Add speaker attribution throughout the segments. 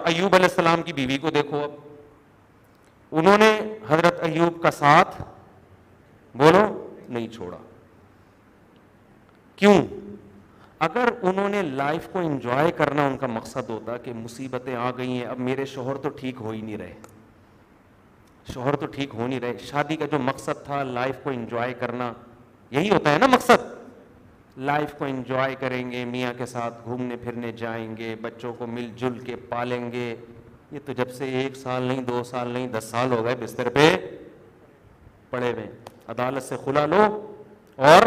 Speaker 1: ایوب علیہ السلام کی بیوی کو دیکھو، اب انہوں نے حضرت ایوب کا ساتھ بولو نہیں چھوڑا. کیوں؟ اگر انہوں نے لائف کو انجوائے کرنا ان کا مقصد ہوتا کہ مصیبتیں آ گئی ہیں، اب میرے شوہر تو ٹھیک ہو ہی نہیں رہے، شوہر تو ٹھیک ہو نہیں رہے، شادی کا جو مقصد تھا لائف کو انجوائے کرنا، یہی ہوتا ہے نا مقصد. لائف کو انجوائے کریں گے، میاں کے ساتھ گھومنے پھرنے جائیں گے، بچوں کو مل جل کے پالیں گے. یہ تو جب سے 1 سال نہیں 2 سال نہیں 10 سال ہو گئے بستر پہ پڑے ہوئے. عدالت سے خلا لو اور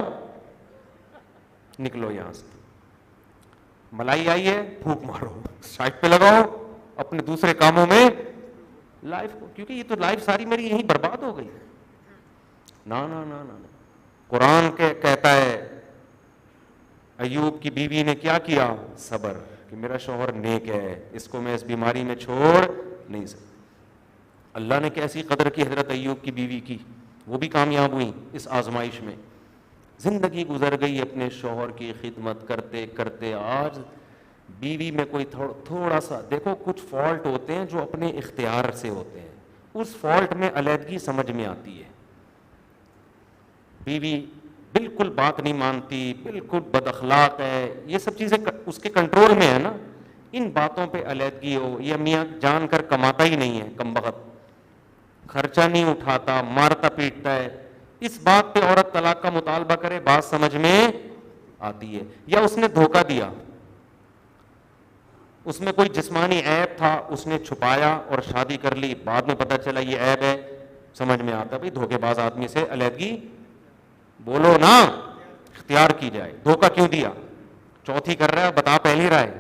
Speaker 1: نکلو یہاں سے. ملائی آئی ہے پھونک مارو، سائڈ پہ لگاؤ اپنے دوسرے کاموں میں لائف کو، کیونکہ یہ تو لائف ساری میری یہیں برباد ہو گئی. نا نا نا نا. قرآن کہتا ہے ایوب کی بیوی نے کیا کیا؟ صبر، کہ میرا شوہر نیک ہے، اس کو میں اس بیماری میں چھوڑ نہیں سکتا. اللہ نے کیسی قدر کی حضرت ایوب کی بیوی کی، وہ بھی کامیاب ہوئی اس آزمائش میں. زندگی گزر گئی اپنے شوہر کی خدمت کرتے کرتے. آج بیوی میں کوئی تھوڑا سا دیکھو، کچھ فالٹ ہوتے ہیں جو اپنے اختیار سے ہوتے ہیں، اس فالٹ میں علیحدگی سمجھ میں آتی ہے. بیوی بالکل بات نہیں مانتی، بالکل بد اخلاق ہے، یہ سب چیزیں اس کے کنٹرول میں ہے نا، ان باتوں پہ علیحدگی ہو. یا میاں جان کر کماتا ہی نہیں ہے، کم بخت خرچہ نہیں اٹھاتا، مارتا پیٹتا ہے، اس بات پہ عورت طلاق کا مطالبہ کرے، بات سمجھ میں آتی ہے. یا اس نے دھوکہ دیا، اس میں کوئی جسمانی عیب تھا، اس نے چھپایا اور شادی کر لی، بعد میں پتہ چلا یہ عیب ہے، سمجھ میں آتا بھائی دھوکے باز آدمی سے علیحدگی بولو نا اختیار کی جائے. دھوکہ کیوں دیا؟ چوتھی کر رہا ہے، بتا پہلی رائے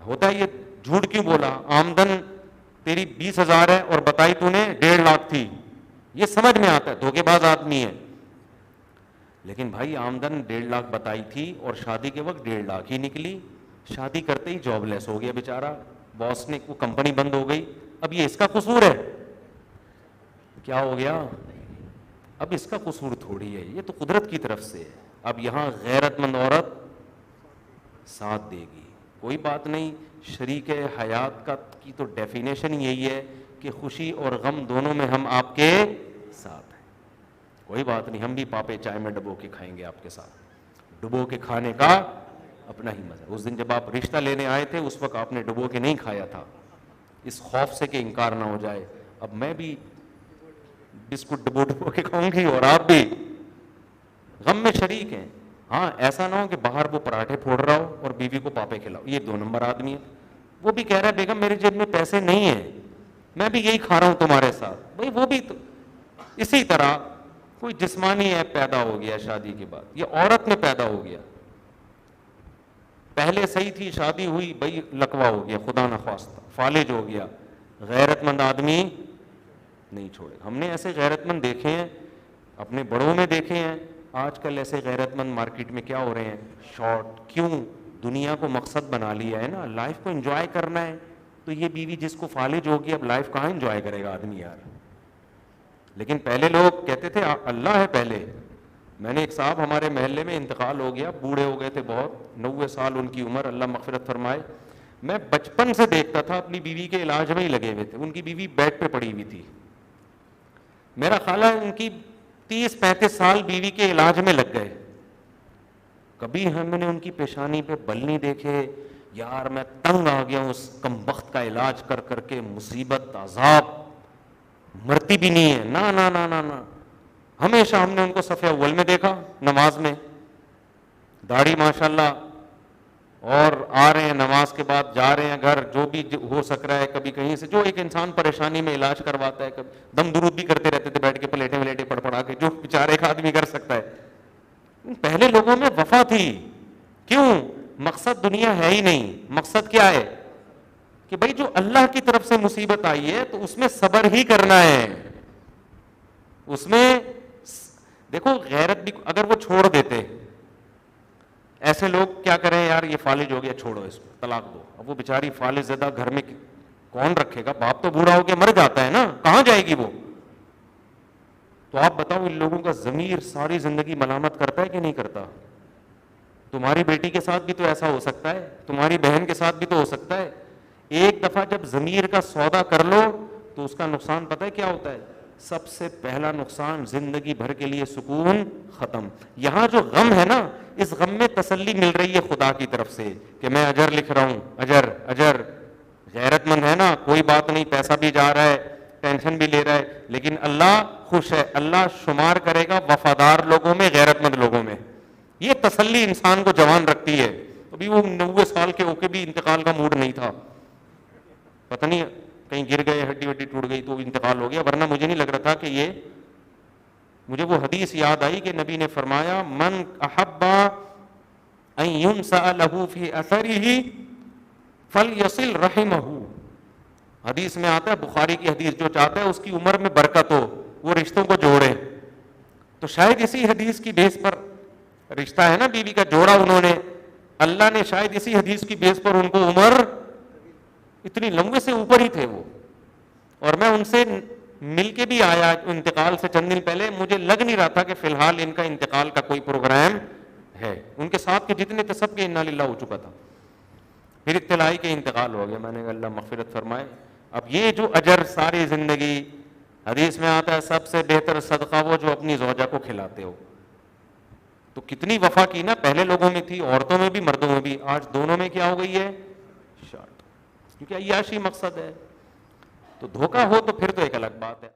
Speaker 1: ہوتا ہے. یہ جھوٹ کیوں بولا؟ آمدن تیری 20,000 ہے اور بتائی تو نے 1.5 لاکھ تھی، یہ سمجھ میں آتا ہے دھوکے باز آدمی ہے. لیکن بھائی آمدن 1.5 لاکھ بتائی تھی اور شادی کے وقت 1.5 لاکھ ہی نکلی. شادی کرتے ہی جاب لیس ہو گیا بیچارہ، باس نے وہ کمپنی بند ہو گئی. اب یہ اس کا قصور ہے؟ کیا ہو گیا؟ اب اس کا قصور تھوڑی ہے، یہ تو قدرت کی طرف سے ہے. اب یہاں غیرت مند عورت ساتھ دے گی، کوئی بات نہیں. شریک حیات کی تو ڈیفینیشن یہی ہے کہ خوشی اور غم دونوں میں ہم آپ کے ساتھ ہیں. کوئی بات نہیں، ہم بھی پاپے چائے میں ڈبو کے کھائیں گے آپ کے ساتھ. ڈبو کے کھانے کا اپنا ہی مزہ. اس دن جب آپ رشتہ لینے آئے تھے اس وقت آپ نے ڈبو کے نہیں کھایا تھا، اس خوف سے کہ انکار نہ ہو جائے. اب میں بھی بسکٹ ڈبو کے کھاؤں گی اور آپ بھی غم میں شریک ہیں. ہاں ایسا نہ ہو کہ باہر وہ پراٹھے پھوڑ رہا ہو اور بیوی کو پاپے کھلاؤ، یہ 2 نمبر آدمی ہے. وہ بھی کہہ رہا ہے بیگم میری جیب میں پیسے نہیں ہیں، میں بھی یہی کھا رہا ہوں تمہارے ساتھ. بھائی وہ بھی تو اسی طرح کوئی جسمانی عیب پیدا ہو گیا شادی کے بعد، یہ عورت میں پیدا ہو گیا. پہلے صحیح تھی، شادی ہوئی بھائی لکوا ہو گیا، خدا نخواستہ فالج ہو گیا. غیرت مند آدمی نہیں چھوڑے. ہم نے ایسے غیرت مند دیکھے ہیں، اپنے بڑوں میں دیکھے ہیں. آج کل ایسے غیرت مند مارکیٹ میں کیا ہو رہے ہیں؟ شارٹ. کیوں؟ دنیا کو مقصد بنا لیا ہے نا، لائف کو انجوائے کرنا ہے. تو یہ بیوی جس کو فالج ہوگی، اب لائف کہاں انجوائے کرے گا آدمی یار. لیکن پہلے لوگ کہتے تھے اللہ ہے پہلے. میں نے ایک صاحب ہمارے محلے میں انتقال ہو گیا، بوڑھے ہو گئے تھے بہت، 90 سال ان کی عمر، اللہ مغفرت فرمائے. میں بچپن سے دیکھتا تھا، اپنی بیوی کے علاج میں ہی لگے ہوئے تھے. ان کی بیوی بیڈ پہ پڑی ہوئی تھی، میرا خیال ہے ان کی 30-35 سال بیوی کے علاج میں لگ گئے. کبھی ہم نے ان کی پیشانی پہ بل نہیں دیکھے. یار میں تنگ آ گیا ہوں اس کم بخت کا علاج کر کر کے، مصیبت عذاب، مرتی بھی نہیں ہے. نا نا نا نا نا. ہمیشہ ہم نے ان کو صف اول میں دیکھا نماز میں، داڑھی ماشاءاللہ، اور آ رہے ہیں نماز کے بعد جا رہے ہیں گھر، جو بھی ہو سک رہا ہے. کبھی کہیں سے جو ایک انسان پریشانی میں علاج کرواتا ہے، کبھی دم درود بھی کرتے رہتے تھے بیٹھ کے، پلیٹیں ولیٹیں پڑ پڑا کے، جو بیچارے ایک آدمی کر سکتا ہے. پہلے لوگوں میں وفا تھی. کیوں؟ مقصد دنیا ہے ہی نہیں. مقصد کیا ہے؟ کہ بھائی جو اللہ کی طرف سے مصیبت آئی ہے تو اس میں صبر ہی کرنا ہے. اس میں دیکھو غیرت بھی، اگر وہ چھوڑ دیتے، ایسے لوگ کیا کریں یار یہ فالج ہو گیا چھوڑو اس کو طلاق دو. اب وہ بیچاری فالج زدہ گھر میں کون رکھے گا؟ باپ تو بوڑھا ہو کے مر جاتا ہے نا، کہاں جائے گی وہ؟ تو آپ بتاؤ ان لوگوں کا ضمیر ساری زندگی ملامت کرتا ہے کہ نہیں کرتا؟ تمہاری بیٹی کے ساتھ بھی تو ایسا ہو سکتا ہے، تمہاری بہن کے ساتھ بھی تو ہو سکتا ہے. ایک دفعہ جب ضمیر کا سودا کر لو تو اس کا نقصان پتہ ہے کیا ہوتا ہے؟ سب سے پہلا نقصان زندگی بھر کے لیے سکون ختم. یہاں جو غم ہے نا, اس غم میں تسلی مل رہی ہے خدا کی طرف سے کہ میں اجر لکھ رہا ہوں, اجر اجر. غیرت مند ہے نا, کوئی بات نہیں, پیسہ بھی جا رہا ہے, ٹینشن بھی لے رہا ہے, لیکن اللہ خوش ہے, اللہ شمار کرے گا وفادار لوگوں میں, غیرت مند لوگوں میں. یہ تسلی انسان کو جوان رکھتی ہے. ابھی وہ 90 سال کے ہو کے بھی انتقال کا موڈ نہیں تھا, پتہ نہیں کہیں گر گئے, ہڈی وڈی ٹوٹ گئی تو انتقال ہو گیا, ورنہ مجھے نہیں لگ رہا تھا کہ یہ. مجھے وہ حدیث یاد آئی کہ نبی نے فرمایا من احب ان ينسأ له في اثره فليصل رحمه. حدیث میں آتا ہے, بخاری کی حدیث, جو چاہتا ہے اس کی عمر میں برکت ہو وہ رشتوں کو جوڑے. تو شاید اسی حدیث کی بیس پر, رشتہ ہے نا بیوی کا جوڑا انہوں نے, اللہ نے شاید اسی حدیث کی بیس پر ان کو عمر, اتنی لمبے سے اوپر ہی تھے وہ. اور میں ان سے مل کے بھی آیا انتقال سے چند دن پہلے, مجھے لگ نہیں رہا تھا کہ فی الحال ان کا انتقال کا کوئی پروگرام ہے. ان کے ساتھ کے جتنے تھے سب کے انا للہ ہو چکا تھا. پھر اطلاعی کے انتقال ہو گیا. میں نے کہا اللہ مغفرت فرمائے. اب یہ جو اجر ساری زندگی, حدیث میں آتا ہے سب سے بہتر صدقہ وہ جو اپنی زوجہ کو کھلاتے ہو. تو کتنی وفا کی نا, پہلے لوگوں میں تھی, عورتوں میں بھی مردوں میں بھی, آج دونوں میں کیا ہو گئی ہے, شارٹ, کیونکہ عیاشی مقصد ہے. تو دھوکہ ہو تو پھر تو ایک الگ بات ہے.